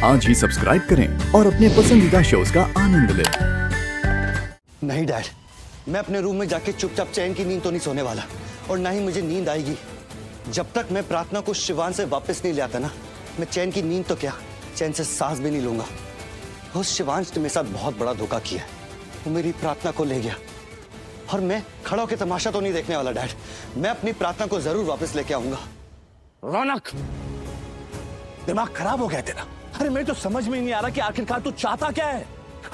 आज ही सब्सक्राइब करें और अपने पसंदीदा शोज का आनंद लें। नहीं डैड, मैं अपने रूम में जाके चुपचाप चैन की नींद तो नहीं सोने वाला, और ना ही मुझे नींद आएगी जब तक मैं प्रार्थना को शिवान से वापस नहीं ले आता ना। मैं चैन की नींद तो क्या, चैन से सांस भी नहीं लूंगा। उस शिवांश ने मेरे साथ बहुत बड़ा धोखा किया है। वो मेरी प्रार्थना को ले गया और मैं खड़ा होकर तमाशा तो नहीं देखने वाला डैड। मैं अपनी प्रार्थना को जरूर वापस लेके आऊंगा। रौनक, दिमाग खराब हो गया तेरा। अरे मैं तो समझ में ही नहीं आ रहा कि आखिरकार तू चाहता क्या है।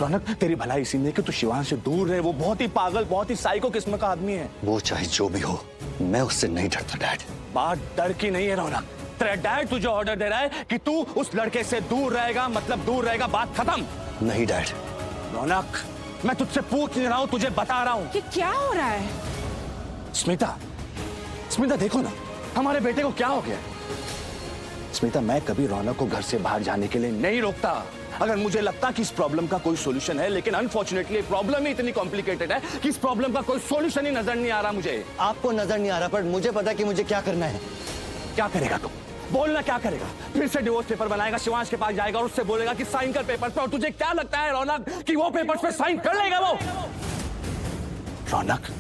रौनक, तेरी भलाई इसी में कि तू शिवांश से दूर रहे। वो बहुत ही पागल, बहुत ही साइको किस्म का आदमी है। वो चाहे जो भी हो, मैं उससे नहीं डरता डैड। बात डर की नहीं है रौनक। तेरा डैड तुझे ऑर्डर दे रहा है कि तू उस लड़के से दूर रहेगा, मतलब दूर रहेगा, बात खत्म। नहीं डैड। रौनक, मैं तुझसे पूछ नहीं रहा हूं, तुझे बता रहा हूं कि क्या हो रहा है। स्मिता, स्मिता देखो ना, हमारे बेटे को क्या हो गया। स्मिता, मैं कभी रौनक को घर से बाहर जाने के लिए नहीं रोकता अगर मुझे लगता कि इस प्रॉब्लम का कोई सॉल्यूशन है, लेकिन अनफॉर्चुनेटली प्रॉब्लम ही इतनी कॉम्प्लिकेटेड है कि इस प्रॉब्लम का कोई सॉल्यूशन ही नजर नहीं आ रहा मुझे। आपको नजर नहीं आ रहा, पर मुझे पता है कि मुझे क्या करना है। क्या करेगा तू? बोलना क्या करेगा? फिर से डिवोर्स पेपर बनाएगा, शिवांश के पास जाएगा और उससे बोलेगा कि साइन कर पेपर पे। और तुझे क्या लगता है रौनक कि वो पेपर्स पे साइन कर लेगा वो? रौनक,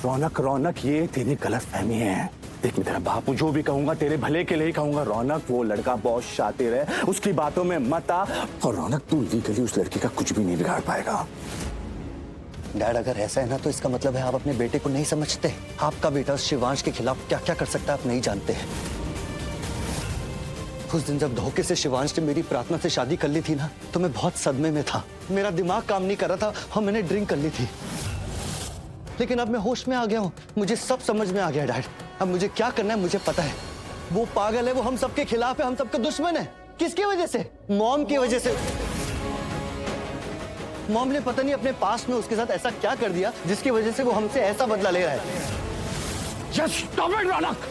रौनक, रौनक, ये तेरी गलतफहमी है। देख, मैं तेरा बापू जो भी कहूंगा तेरे भले के लिए ही कहूंगा। रौनक, वो लड़का बहुत शातिर है, उसकी बातों में मत आ। और रौनक, तू लीगली उस लड़की का कुछ भी नहीं बिगाड़ पाएगा। डैड, अगर ऐसा है ना तो इसका मतलब है आप अपने बेटे को नहीं समझते। आपका बेटा शिवांश के खिलाफ क्या क्या कर सकता है आप नहीं जानते हैं। उस दिन जब धोखे से शिवांश ने मेरी प्रार्थना से शादी कर ली थी ना, तो मैं बहुत सदमे में था। मेरा दिमाग काम नहीं कर रहा था और मैंने ड्रिंक कर ली थी। लेकिन अब मैं होश में आ गया हूँ, मुझे सब समझ में आ गया डैड। अब मुझे क्या करना है मुझे पता है। वो पागल है, वो हम सबके खिलाफ है, हम सबके दुश्मन है। किसकी वजह से? मॉम की वजह से। मॉम ने पता नहीं अपने पास्ट में उसके साथ ऐसा क्या कर दिया जिसकी वजह से वो हमसे ऐसा बदला ले रहा है। Just stop it, रौनक।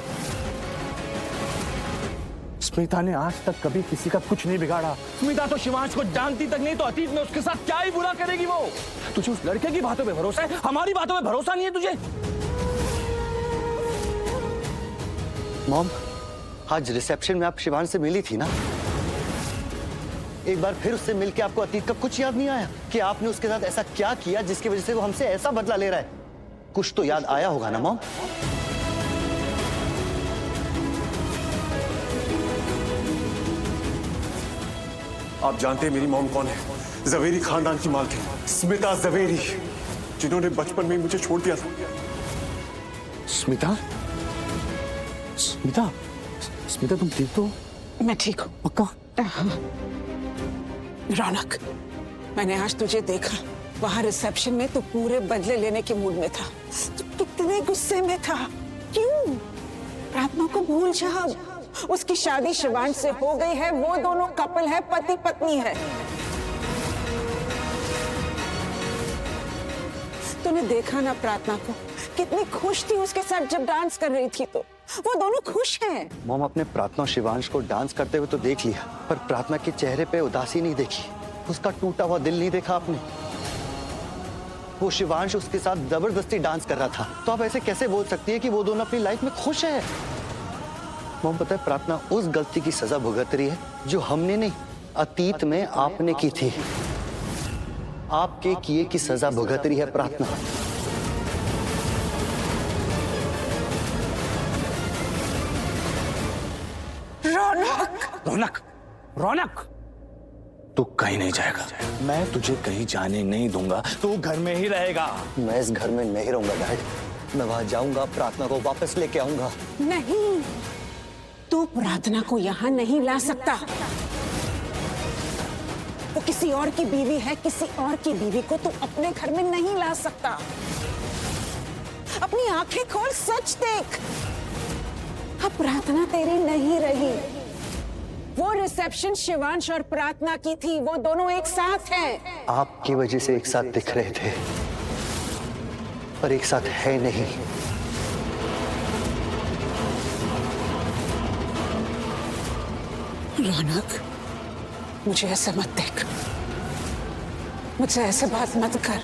स्मिता ने आज तक कभी किसी का कुछ नहीं बिगाड़ा। स्मिता तो शिवांश को जानती तक नहीं, तो अतीत में उसके साथ क्या ही बुरा करेगी वो। तुझे उस लड़के की बातों पे भरोसा है, हमारी बातों पे भरोसा नहीं है तुझे। मॉम, आज रिसेप्शन में आप शिवांश से मिली थी ना? एक बार फिर उससे मिलके आपको अतीत का कुछ याद नहीं आया कि आपने उसके साथ ऐसा क्या किया जिसकी वजह से वो हमसे ऐसा बदला ले रहा है? कुछ तो याद आया होगा ना मॉम? आप जानते हैं मेरी मॉम कौन है? जवेरी खानदान की मालकिन स्मिता जवेरी, जिन्होंने बचपन में ही मुझे छोड़ दिया था। स्मिता, स्मिता, स्मिता, तुम ठीक तो? मैं ठीक हूँ पक्का? रौनक, मैंने आज तुझे देखा वहां रिसेप्शन में, तो पूरे बदले लेने के मूड में था। तू कितने गुस्से में था। क्यों? प्रार्थना को भूल जा। उसकी शादी शिवांश से हो गई है, वो दोनों कपल है, पति पत्नी है। तूने देखा ना प्रार्थना को, कितनी खुश थी उसके साथ जब डांस कर रही थी। तो वो दोनों खुश हैं। मॉम, अपने प्रार्थना और शिवांश को डांस करते हुए तो देख लिया, पर प्रार्थना के चेहरे पे उदासी नहीं देखी, उसका टूटा हुआ दिल नहीं देखा आपने। वो शिवांश उसके साथ जबरदस्ती डांस कर रहा था, तो आप ऐसे कैसे बोल सकती है कि वो दोनों अपनी लाइफ में खुश है? मॉम, पता है प्रार्थना उस गलती की सजा भुगत रही है जो हमने नहीं, अतीत में आपने की थी। आपके किए की सजा भुगत रही है प्रार्थना। रौनक, रौनक, रौनक, तू कहीं नहीं जाएगा। मैं तुझे कहीं जाने नहीं दूंगा, तू घर में ही रहेगा। मैं इस घर में नहीं रहूंगा डैड, मैं वहां जाऊंगा, प्रार्थना को वापस लेके आऊंगा। नहीं, तू प्रार्थना को यहाँ नहीं ला सकता। वो किसी और की बीवी है, किसी और की बीवी को तू अपने घर में नहीं ला सकता। अपनी आंखें खोल, सच देख। अब प्रार्थना तेरी नहीं रही। वो रिसेप्शन शिवांश और प्रार्थना की थी, वो दोनों एक साथ हैं। आपकी वजह से एक साथ दिख रहे थे, पर एक साथ है नहीं। रौनक, मुझे ऐसे मत देख, मुझसे ऐसे बात मत कर।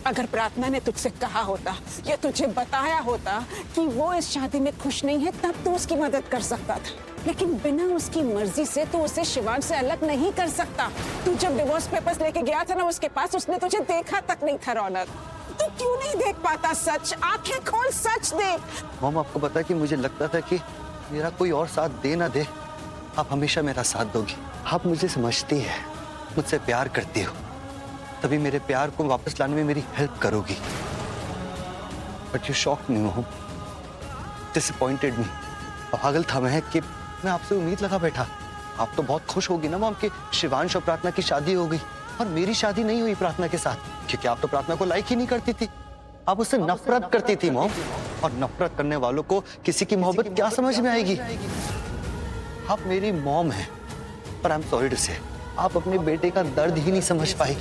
अगर प्रार्थना ने तुझसे कहा होता या तुझे बताया होता कि वो इस शादी में खुश नहीं है, तब तू उसकी मदद कर सकता था। लेकिन बिना उसकी मर्जी से तो उसे शिवांश से अलग नहीं कर सकता। तू जब डिवोर्स पेपर्स लेके गया था ना उसके पास, उसने तुझे देखा तक नहीं था रौनक। तू क्यों नहीं देख पाता सच? आंखें खोल, सच देख। मॉम, आपको पता है कि मुझे लगता था कि मेरा कोई और साथ दे ना दे, आप हमेशा मेरा साथ दोगी। आप मुझे समझती है, मुझसे प्यार करती हो, तभी मेरे प्यार को वापस लाने में मेरी हेल्प करोगी। But you shocked me mom, disappointed मी। पागल था मैं कि मैं आपसे उम्मीद लगा बैठा। आप तो बहुत खुश होगी ना मॉम कि शिवांश और प्रार्थना की शादी हो गई, और मेरी शादी नहीं हुई प्रार्थना के साथ, क्योंकि आप तो प्रार्थना को लाइक ही नहीं करती थी। आप उससे नफरत करती थी मॉम, और नफरत करने वालों को किसी की मोहब्बत क्या समझ में आएगी। आप मेरी मॉम हैं, पर आई एम सॉरी टू से आप अपने बेटे का दर्द ही नहीं समझ पाई।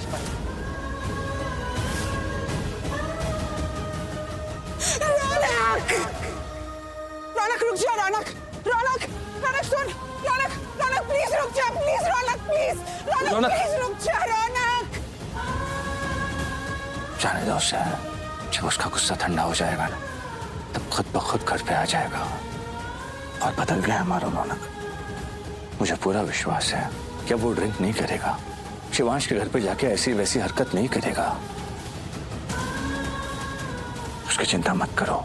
रौनक रुक जा, रौनक, रौनक, रौनक सुन, रौनक, रौनक प्लीज रुक जा, please Raunak, please Raunak, please रुक जा रौनक। जाने दो उसे, जब उसका गुस्सा ठंडा हो जाएगा ना, तब खुद ब खुद घर पे आ जाएगा। और बदल गया हमारा रौनक। मुझे पूरा विश्वास है कि अब वो ड्रिंक नहीं करेगा, शिवांश के घर पे जाके ऐसी वैसी हरकत नहीं करेगा। उसकी चिंता मत करो।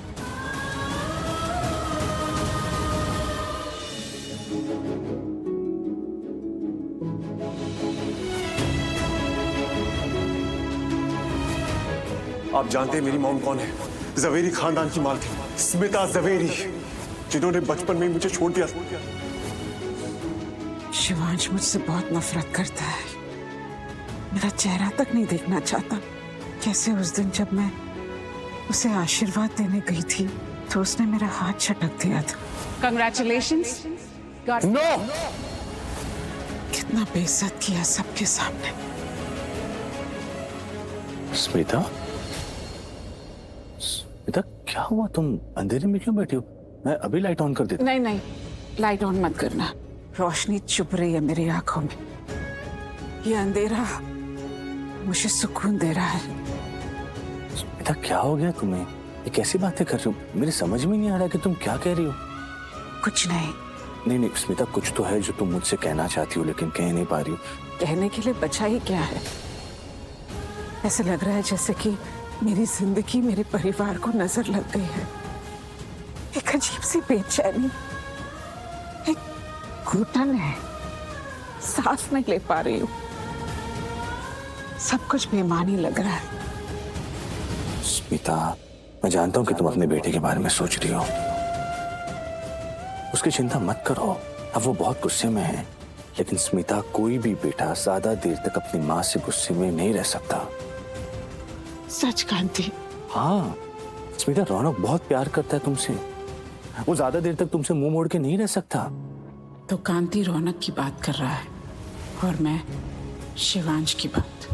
आप जानते हैं मेरी मॉम कौन है? जवेरी खानदान की मालकिन स्मिता जवेरी, जिन्होंने बचपन में ही मुझे छोड़ दिया। शिवांश मुझसे बहुत नफरत करता है, मेरा चेहरा तक नहीं देखना चाहता। कैसे उस दिन जब मैं उसे आशीर्वाद देने गई थी तो उसने मेरा हाथ झटक दिया था। Congratulations. नो! कितना बेइज्जत किया सबके सामने। स्मिता? स्मिता, क्या हुआ? तुम अंधेरे में क्यों बैठी हो? मैं अभी लाइट ऑन कर देता। नहीं नहीं, लाइट ऑन मत करना, रोशनी चुभ रही है मेरी आंखों में। ये अंधेरा मुझे सुकून दे रहा है। स्मिता, क्या हो गया तुम्हें? ये कैसी बातें कर रही हो? मेरी समझ में नहीं आ रहा कि तुम क्या कह रही हो। कुछ नहीं। नहीं नहीं स्मिता, कुछ तो है जो तुम मुझसे कहना चाहती हो लेकिन कह नहीं पा रही हो। कहने के लिए बचा ही क्या है? ऐसे लग रहा है जैसे कि मेरी जिंदगी मेरे परिवार को नजर लग गई है। एक अजीब सी बेचैनी, एक घुटन है, सांस नहीं ले पा रही हूँ। सब कुछ बेमानी लग रहा है। स्मिता, मैं जानता हूं कि तुम अपने बेटे के बारे में सोच रही हो। उसकी चिंता मत करो, अब वो बहुत गुस्से में है। लेकिन स्मिता, कोई भी बेटा ज्यादा देर तक अपनी माँ से गुस्से में नहीं रह सकता। सच कांति? हाँ स्मिता, रौनक बहुत प्यार करता है तुमसे। वो ज्यादा देर तक तुमसे मुंह मोड़ के नहीं रह सकता। तो कांति रौनक की बात कर रहा है और मैं शिवांश की बात।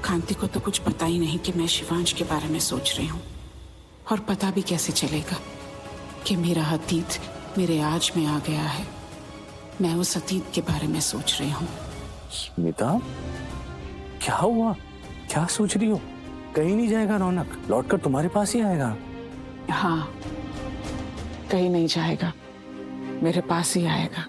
कांति को तो कुछ पता ही नहीं कि मैं शिवांश के बारे में सोच रही हूँ। और पता भी कैसे चलेगा कि मेरा अतीत मेरे आज में आ गया है। मैं उस अतीत के बारे में सोच रही हूँ। स्मिता, क्या हुआ? क्या सोच रही हो? कहीं नहीं जाएगा रौनक, लौटकर तुम्हारे पास ही आएगा। हाँ, कहीं नहीं जाएगा, मेरे पास ही आएगा।